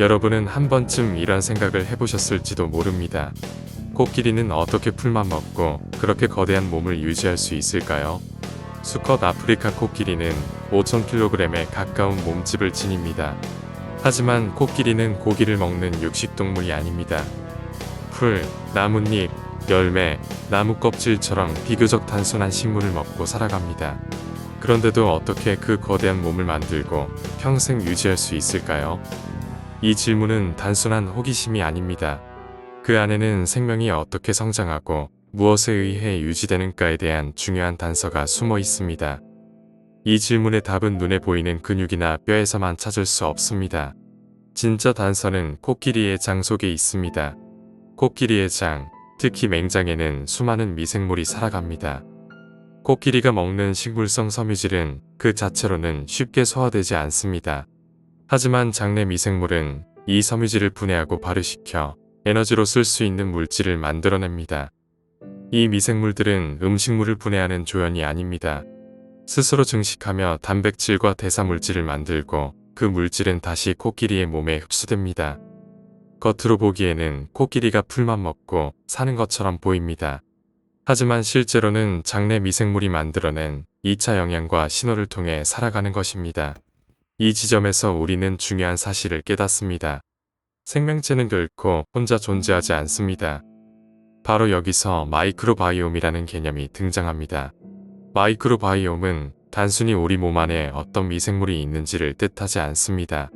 여러분은 한 번쯤 이런 생각을 해보셨을지도 모릅니다. 코끼리는 어떻게 풀만 먹고 그렇게 거대한 몸을 유지할 수 있을까요? 수컷 아프리카 코끼리는 5,000kg에 가까운 몸집을 지닙니다. 하지만 코끼리는 고기를 먹는 육식동물이 아닙니다. 풀, 나뭇잎, 열매, 나무 껍질처럼 비교적 단순한 식물을 먹고 살아갑니다. 그런데도 어떻게 그 거대한 몸을 만들고 평생 유지할 수 있을까요? 이 질문은 단순한 호기심이 아닙니다. 그 안에는 생명이 어떻게 성장하고 무엇에 의해 유지되는가에 대한 중요한 단서가 숨어 있습니다. 이 질문의 답은 눈에 보이는 근육이나 뼈에서만 찾을 수 없습니다. 진짜 단서는 코끼리의 장 속에 있습니다. 코끼리의 장, 특히 맹장에는 수많은 미생물이 살아갑니다. 코끼리가 먹는 식물성 섬유질은 그 자체로는 쉽게 소화되지 않습니다. 하지만 장내 미생물은 이 섬유질을 분해하고 발효시켜 에너지로 쓸 수 있는 물질을 만들어냅니다. 이 미생물들은 음식물을 분해하는 조연이 아닙니다. 스스로 증식하며 단백질과 대사물질을 만들고 그 물질은 다시 코끼리의 몸에 흡수됩니다. 겉으로 보기에는 코끼리가 풀만 먹고 사는 것처럼 보입니다. 하지만 실제로는 장내 미생물이 만들어낸 2차 영양과 신호를 통해 살아가는 것입니다. 이 지점에서 우리는 중요한 사실을 깨닫습니다. 생명체는 결코 혼자 존재하지 않습니다. 바로 여기서 마이크로바이옴이라는 개념이 등장합니다. 마이크로바이옴은 단순히 우리 몸 안에 어떤 미생물이 있는지를 뜻하지 않습니다.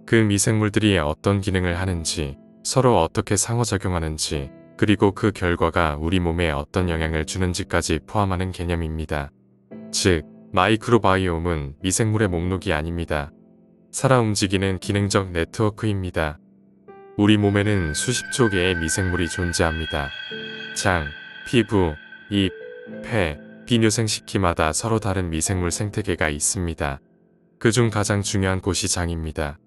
그 미생물들이 어떤 기능을 하는지, 서로 어떻게 상호작용하는지, 그리고 그 결과가 우리 몸에 어떤 영향을 주는지까지 포함하는 개념입니다. 즉, 마이크로바이옴은 미생물의 목록이 아닙니다. 살아 움직이는 기능적 네트워크입니다. 우리 몸에는 수십조 개의 미생물이 존재합니다. 장, 피부, 입, 폐, 비뇨생식기마다 서로 다른 미생물 생태계가 있습니다. 그중 가장 중요한 곳이 장입니다.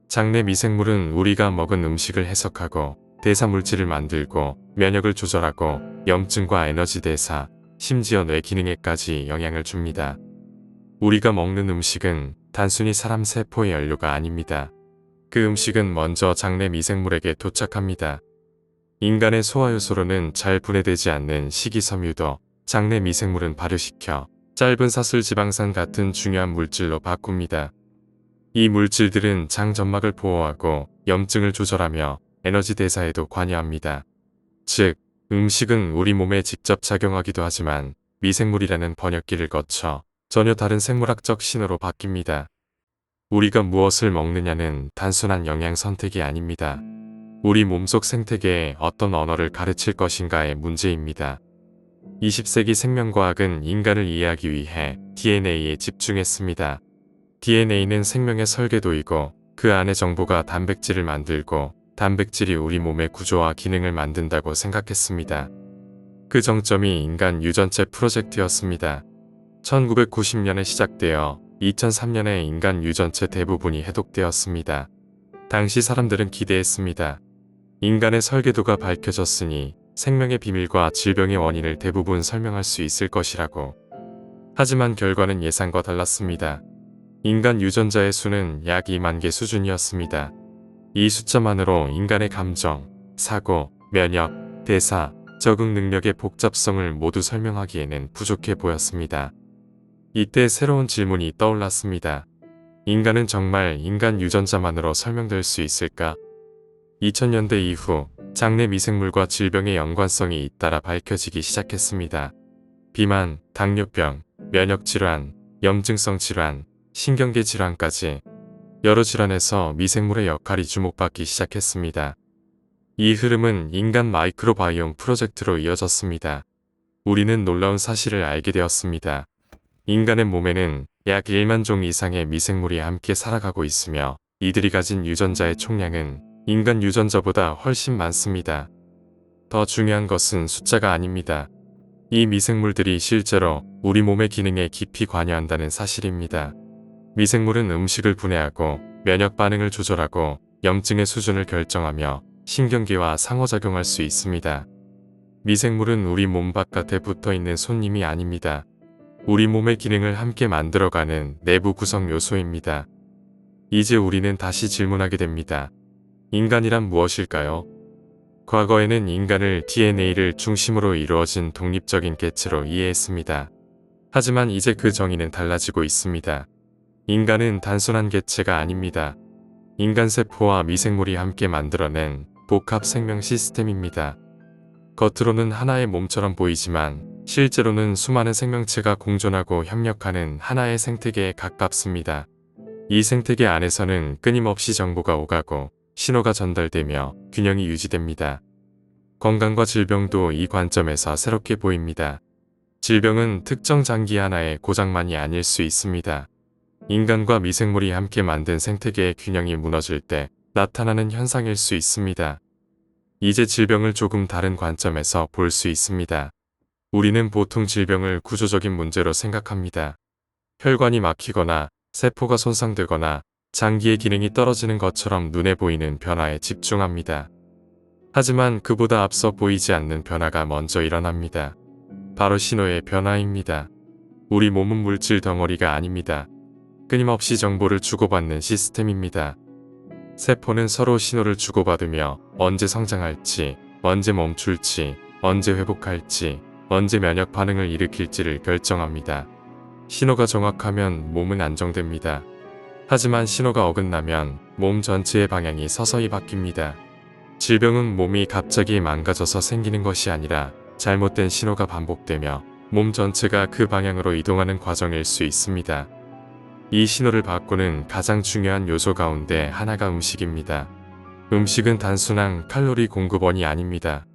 장내 미생물은 우리가 먹은 음식을 해석하고 대사물질을 만들고 면역을 조절하고 염증과 에너지 대사, 심지어 뇌 기능에까지 영향을 줍니다. 우리가 먹는 음식은 단순히 사람 세포의 연료가 아닙니다. 그 음식은 먼저 장내 미생물에게 도착합니다. 인간의 소화효소로는 잘 분해되지 않는 식이섬유도 장내 미생물은 발효시켜 짧은 사슬지방산 같은 중요한 물질로 바꿉니다. 이 물질들은 장 점막을 보호하고 염증을 조절하며 에너지 대사에도 관여합니다. 즉, 음식은 우리 몸에 직접 작용하기도 하지만 미생물이라는 번역기를 거쳐 전혀 다른 생물학적 신호로 바뀝니다. 우리가 무엇을 먹느냐는 단순한 영양 선택이 아닙니다. 우리 몸속 생태계에 어떤 언어를 가르칠 것인가의 문제입니다. 20세기 생명과학은 인간을 이해하기 위해 DNA에 집중했습니다. DNA는 생명의 설계도이고 그 안의 정보가 단백질을 만들고 단백질이 우리 몸의 구조와 기능을 만든다고 생각했습니다. 그 정점이 인간 유전체 프로젝트였습니다. 1990년에 시작되어 2003년에 인간 유전체 대부분이 해독되었습니다. 당시 사람들은 기대했습니다. 인간의 설계도가 밝혀졌으니 생명의 비밀과 질병의 원인을 대부분 설명할 수 있을 것이라고. 하지만 결과는 예상과 달랐습니다. 인간 유전자의 수는 약 2만 개 수준이었습니다. 이 숫자만으로 인간의 감정, 사고, 면역, 대사, 적응 능력의 복잡성을 모두 설명하기에는 부족해 보였습니다. 이때 새로운 질문이 떠올랐습니다. 인간은 정말 인간 유전자만으로 설명될 수 있을까? 2000년대 이후 장내 미생물과 질병의 연관성이 잇따라 밝혀지기 시작했습니다. 비만, 당뇨병, 면역질환, 염증성 질환, 신경계 질환까지 여러 질환에서 미생물의 역할이 주목받기 시작했습니다. 이 흐름은 인간 마이크로바이옴 프로젝트로 이어졌습니다. 우리는 놀라운 사실을 알게 되었습니다. 인간의 몸에는 약 1만 종 이상의 미생물이 함께 살아가고 있으며 이들이 가진 유전자의 총량은 인간 유전자보다 훨씬 많습니다. 더 중요한 것은 숫자가 아닙니다. 이 미생물들이 실제로 우리 몸의 기능에 깊이 관여한다는 사실입니다. 미생물은 음식을 분해하고 면역 반응을 조절하고 염증의 수준을 결정하며 신경계와 상호작용할 수 있습니다. 미생물은 우리 몸 바깥에 붙어있는 손님이 아닙니다. 우리 몸의 기능을 함께 만들어가는 내부 구성 요소입니다. 이제 우리는 다시 질문하게 됩니다. 인간이란 무엇일까요? 과거에는 인간을 DNA를 중심으로 이루어진 독립적인 개체로 이해했습니다. 하지만 이제 그 정의는 달라지고 있습니다. 인간은 단순한 개체가 아닙니다. 인간 세포와 미생물이 함께 만들어낸 복합 생명 시스템입니다. 겉으로는 하나의 몸처럼 보이지만 실제로는 수많은 생명체가 공존하고 협력하는 하나의 생태계에 가깝습니다. 이 생태계 안에서는 끊임없이 정보가 오가고 신호가 전달되며 균형이 유지됩니다. 건강과 질병도 이 관점에서 새롭게 보입니다. 질병은 특정 장기 하나의 고장만이 아닐 수 있습니다. 인간과 미생물이 함께 만든 생태계의 균형이 무너질 때 나타나는 현상일 수 있습니다. 이제 질병을 조금 다른 관점에서 볼 수 있습니다. 우리는 보통 질병을 구조적인 문제로 생각합니다. 혈관이 막히거나 세포가 손상되거나 장기의 기능이 떨어지는 것처럼 눈에 보이는 변화에 집중합니다. 하지만 그보다 앞서 보이지 않는 변화가 먼저 일어납니다. 바로 신호의 변화입니다. 우리 몸은 물질 덩어리가 아닙니다. 끊임없이 정보를 주고받는 시스템입니다. 세포는 서로 신호를 주고받으며 언제 성장할지, 언제 멈출지, 언제 회복할지, 언제 면역 반응을 일으킬지를 결정합니다. 신호가 정확하면 몸은 안정됩니다. 하지만 신호가 어긋나면 몸 전체의 방향이 서서히 바뀝니다. 질병은 몸이 갑자기 망가져서 생기는 것이 아니라 잘못된 신호가 반복되며 몸 전체가 그 방향으로 이동하는 과정일 수 있습니다. 이 신호를 바꾸는 가장 중요한 요소 가운데 하나가 음식입니다. 음식은 단순한 칼로리 공급원이 아닙니다.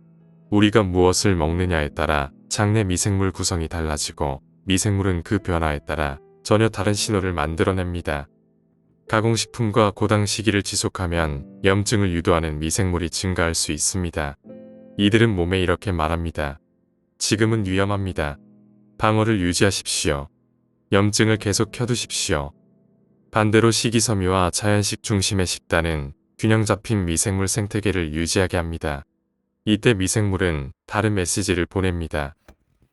우리가 무엇을 먹느냐에 따라 장내 미생물 구성이 달라지고 미생물은 그 변화에 따라 전혀 다른 신호를 만들어냅니다. 가공식품과 고당 시기를 지속하면 염증을 유도하는 미생물이 증가할 수 있습니다. 이들은 몸에 이렇게 말합니다. 지금은 위험합니다. 방어를 유지하십시오. 염증을 계속 켜두십시오. 반대로 식이섬유와 자연식 중심의 식단은 균형 잡힌 미생물 생태계를 유지하게 합니다. 이때 미생물은 다른 메시지를 보냅니다.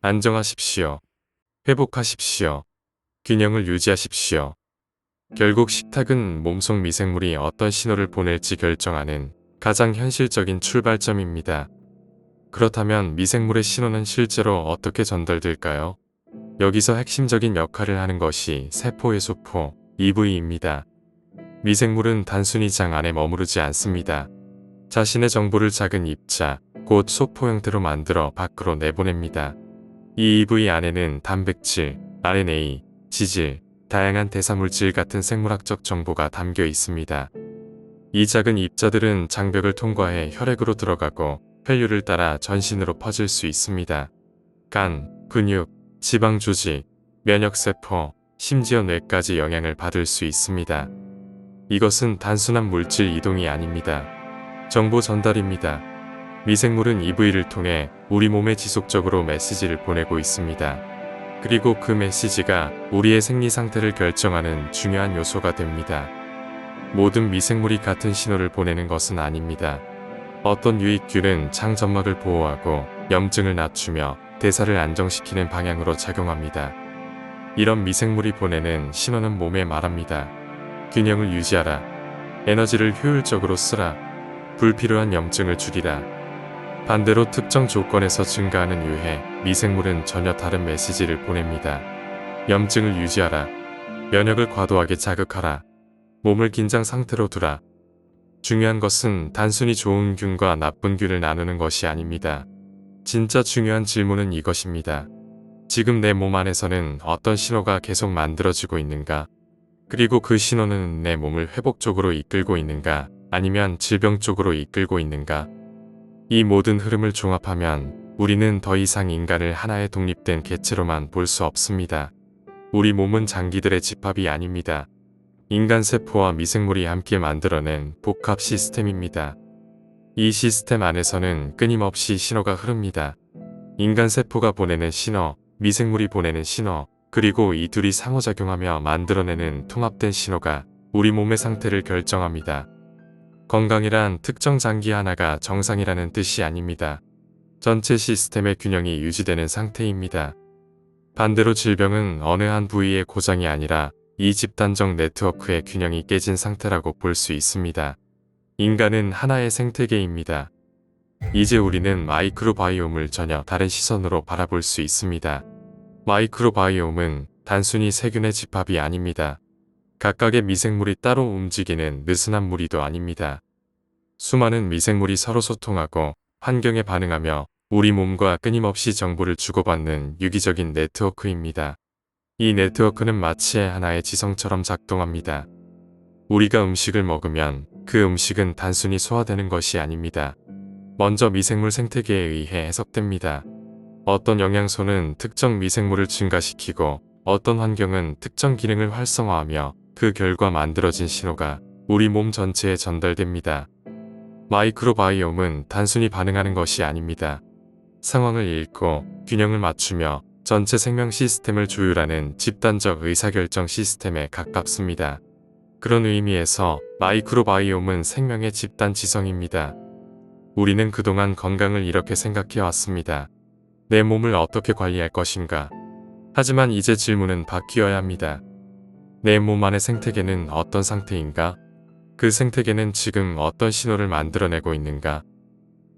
안정하십시오. 회복하십시오. 균형을 유지하십시오. 결국 식탁은 몸속 미생물이 어떤 신호를 보낼지 결정하는 가장 현실적인 출발점입니다. 그렇다면 미생물의 신호는 실제로 어떻게 전달될까요? 여기서 핵심적인 역할을 하는 것이 세포의 소포, EV입니다. 미생물은 단순히 장 안에 머무르지 않습니다. 자신의 정보를 작은 입자, 곧 소포 형태로 만들어 밖으로 내보냅니다. 이 EV 안에는 단백질, RNA, 지질, 다양한 대사물질 같은 생물학적 정보가 담겨 있습니다. 이 작은 입자들은 장벽을 통과해 혈액으로 들어가고 혈류를 따라 전신으로 퍼질 수 있습니다. 간, 근육, 지방 조직, 면역세포, 심지어 뇌까지 영향을 받을 수 있습니다. 이것은 단순한 물질 이동이 아닙니다. 정보 전달입니다. 미생물은 EV를 통해 우리 몸에 지속적으로 메시지를 보내고 있습니다. 그리고 그 메시지가 우리의 생리 상태를 결정하는 중요한 요소가 됩니다. 모든 미생물이 같은 신호를 보내는 것은 아닙니다. 어떤 유익균은 장 점막을 보호하고 염증을 낮추며 대사를 안정시키는 방향으로 작용합니다. 이런 미생물이 보내는 신호는 몸에 말합니다. 균형을 유지하라. 에너지를 효율적으로 쓰라. 불필요한 염증을 줄이라. 반대로 특정 조건에서 증가하는 유해, 미생물은 전혀 다른 메시지를 보냅니다. 염증을 유지하라. 면역을 과도하게 자극하라. 몸을 긴장 상태로 두라. 중요한 것은 단순히 좋은 균과 나쁜 균을 나누는 것이 아닙니다. 진짜 중요한 질문은 이것입니다. 지금 내 몸 안에서는 어떤 신호가 계속 만들어지고 있는가? 그리고 그 신호는 내 몸을 회복 쪽으로 이끌고 있는가? 아니면 질병 쪽으로 이끌고 있는가? 이 모든 흐름을 종합하면 우리는 더 이상 인간을 하나의 독립된 개체로만 볼 수 없습니다. 우리 몸은 장기들의 집합이 아닙니다. 인간 세포와 미생물이 함께 만들어낸 복합 시스템입니다. 이 시스템 안에서는 끊임없이 신호가 흐릅니다. 인간 세포가 보내는 신호, 미생물이 보내는 신호, 그리고 이 둘이 상호작용하며 만들어내는 통합된 신호가 우리 몸의 상태를 결정합니다. 건강이란 특정 장기 하나가 정상이라는 뜻이 아닙니다. 전체 시스템의 균형이 유지되는 상태입니다. 반대로 질병은 어느 한 부위의 고장이 아니라 이 집단적 네트워크의 균형이 깨진 상태라고 볼 수 있습니다. 인간은 하나의 생태계입니다. 이제 우리는 마이크로바이옴을 전혀 다른 시선으로 바라볼 수 있습니다. 마이크로바이옴은 단순히 세균의 집합이 아닙니다. 각각의 미생물이 따로 움직이는 느슨한 무리도 아닙니다. 수많은 미생물이 서로 소통하고 환경에 반응하며 우리 몸과 끊임없이 정보를 주고받는 유기적인 네트워크입니다. 이 네트워크는 마치 하나의 지성처럼 작동합니다. 우리가 음식을 먹으면 그 음식은 단순히 소화되는 것이 아닙니다. 먼저 미생물 생태계에 의해 해석됩니다. 어떤 영양소는 특정 미생물을 증가시키고 어떤 환경은 특정 기능을 활성화하며 그 결과 만들어진 신호가 우리 몸 전체에 전달됩니다. 마이크로바이옴은 단순히 반응하는 것이 아닙니다. 상황을 읽고 균형을 맞추며 전체 생명 시스템을 조율하는 집단적 의사결정 시스템에 가깝습니다. 그런 의미에서 마이크로바이옴은 생명의 집단 지성입니다. 우리는 그동안 건강을 이렇게 생각해 왔습니다. 내 몸을 어떻게 관리할 것인가? 하지만 이제 질문은 바뀌어야 합니다. 내 몸 안의 생태계는 어떤 상태인가? 그 생태계는 지금 어떤 신호를 만들어내고 있는가?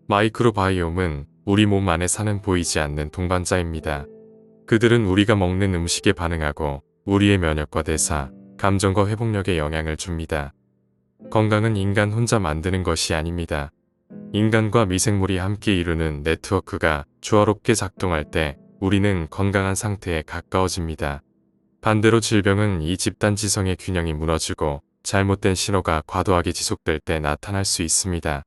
마이크로바이옴은 우리 몸 안에 사는 보이지 않는 동반자입니다. 그들은 우리가 먹는 음식에 반응하고 우리의 면역과 대사, 감정과 회복력에 영향을 줍니다. 건강은 인간 혼자 만드는 것이 아닙니다. 인간과 미생물이 함께 이루는 네트워크가 조화롭게 작동할 때 우리는 건강한 상태에 가까워집니다. 반대로 질병은 이 집단 지성의 균형이 무너지고 잘못된 신호가 과도하게 지속될 때 나타날 수 있습니다.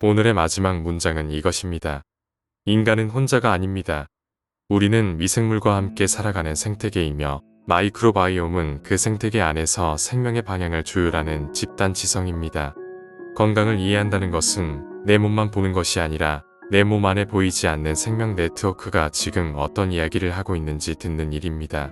오늘의 마지막 문장은 이것입니다. 인간은 혼자가 아닙니다. 우리는 미생물과 함께 살아가는 생태계이며 마이크로바이옴은 그 생태계 안에서 생명의 방향을 조율하는 집단 지성입니다. 건강을 이해한다는 것은 내 몸만 보는 것이 아니라 내 몸 안에 보이지 않는 생명 네트워크가 지금 어떤 이야기를 하고 있는지 듣는 일입니다.